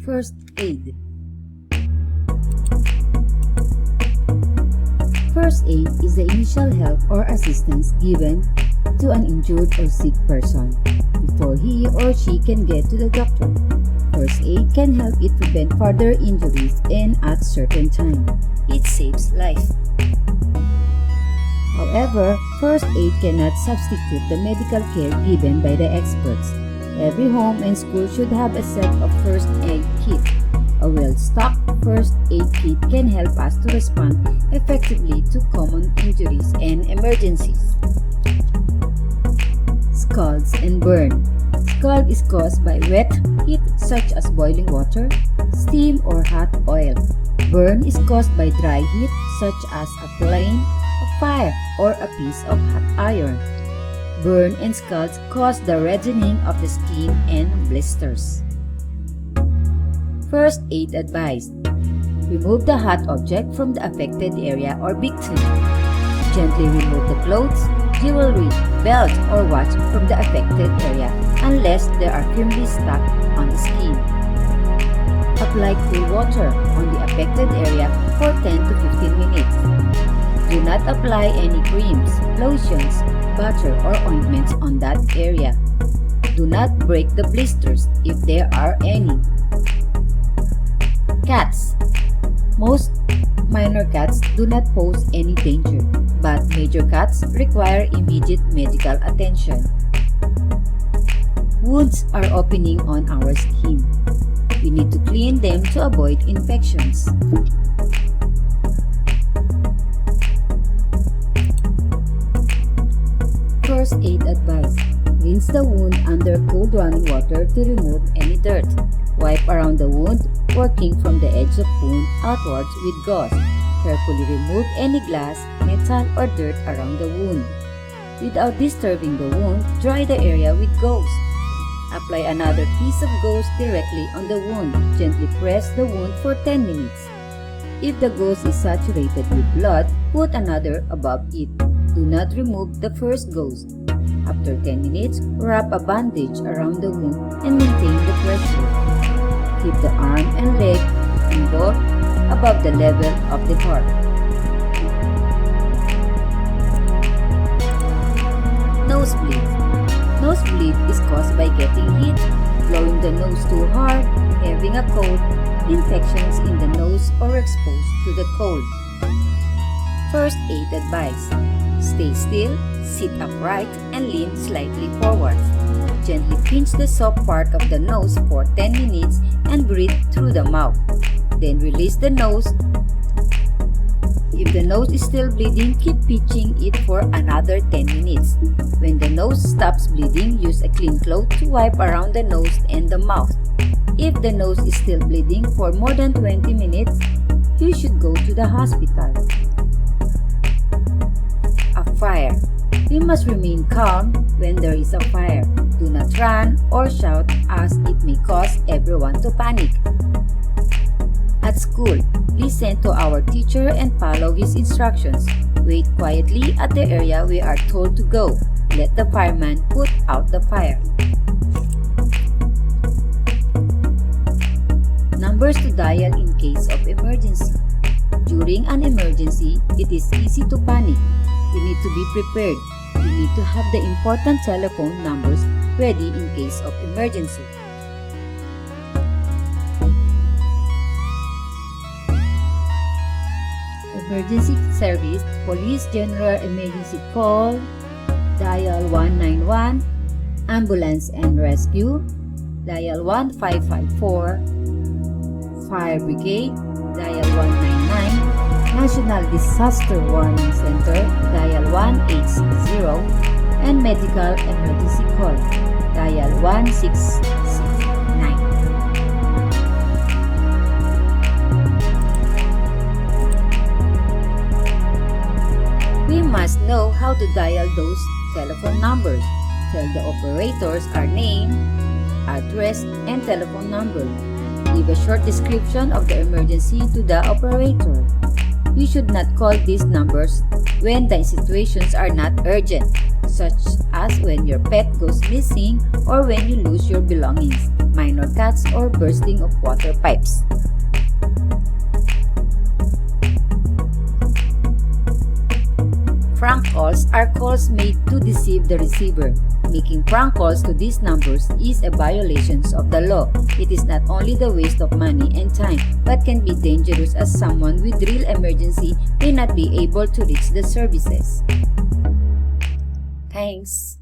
First aid. First aid is the initial help or assistance given to an injured or sick person before he or she can get to the doctor. First aid can help it prevent further injuries and at certain time, it saves life. However, first aid cannot substitute the medical care given by the experts. Every home and school should have a set of first aid kit. A well-stocked first aid kit can help us to respond effectively to common injuries and emergencies. Scalds and burn. Scald is caused by wet heat such as boiling water, steam, or hot oil. Burn is caused by dry heat such as a flame, a fire, or a piece of hot iron. Burn and scalds cause the reddening of the skin and blisters. First aid advice. Remove the hot object from the affected area or victim. Gently remove the clothes, jewelry, belt, or watch from the affected area unless they are firmly stuck on the skin. Apply cool water on the affected area for 10 to 15 minutes. Do not apply any creams, lotions, butter, or ointments on that area. Do not break the blisters if there are any. Cats. Most minor cuts do not pose any danger, but major cuts require immediate medical attention. Wounds are opening on our skin. We need to clean them to avoid infections. First aid advice. Rinse the wound under cold running water to remove any dirt. Wipe around the wound, working from the edge of wound outwards with gauze. Carefully remove any glass, metal, or dirt around the wound. Without disturbing the wound, dry the area with gauze. Apply another piece of gauze directly on the wound. Gently press the wound for 10 minutes. If the gauze is saturated with blood, put another above it. Do not remove the first gauze. After 10 minutes, wrap a bandage around the wound and maintain the pressure. Keep the arm and leg and both above the level of the heart. Nosebleed. Nosebleed is caused by getting hit, blowing the nose too hard, having a cold, infections in the nose, or exposed to the cold. First aid advice. Stay still, sit upright, and lean slightly forward. Gently pinch the soft part of the nose for 10 minutes and breathe through the mouth. Then release the nose. If the nose is still bleeding, keep pinching it for another 10 minutes. When the nose stops bleeding, use a clean cloth to wipe around the nose and the mouth. If the nose is still bleeding for more than 20 minutes, you should go to the hospital. A fire. We must remain calm when there is a fire. Do not run or shout as it may cause everyone to panic. At school, listen to our teacher and follow his instructions. Wait quietly at the area we are told to go. Let the fireman put out the fire. Numbers to dial in case of emergency. During an emergency, it is easy to panic. We need to be prepared. We need to have the important telephone numbers ready in case of emergency. Emergency service, Police General Emergency Call, dial 191, Ambulance and Rescue, dial 1554, Fire Brigade, dial 199, National Disaster Warning Center, dial 1860, and Medical Emergency Call, dial 1669. We must know how to dial those telephone numbers. Tell the operators our name, address, and telephone number. Give a short description of the emergency to the operator. You should not call these numbers when the situations are not urgent, such as when your pet goes missing or when you lose your belongings, minor cuts, or bursting of water pipes. Prank calls are calls made to deceive the receiver. Making prank calls to these numbers is a violation of the law. It is not only the waste of money and time, but can be dangerous as someone with real emergency may not be able to reach the services. Thanks.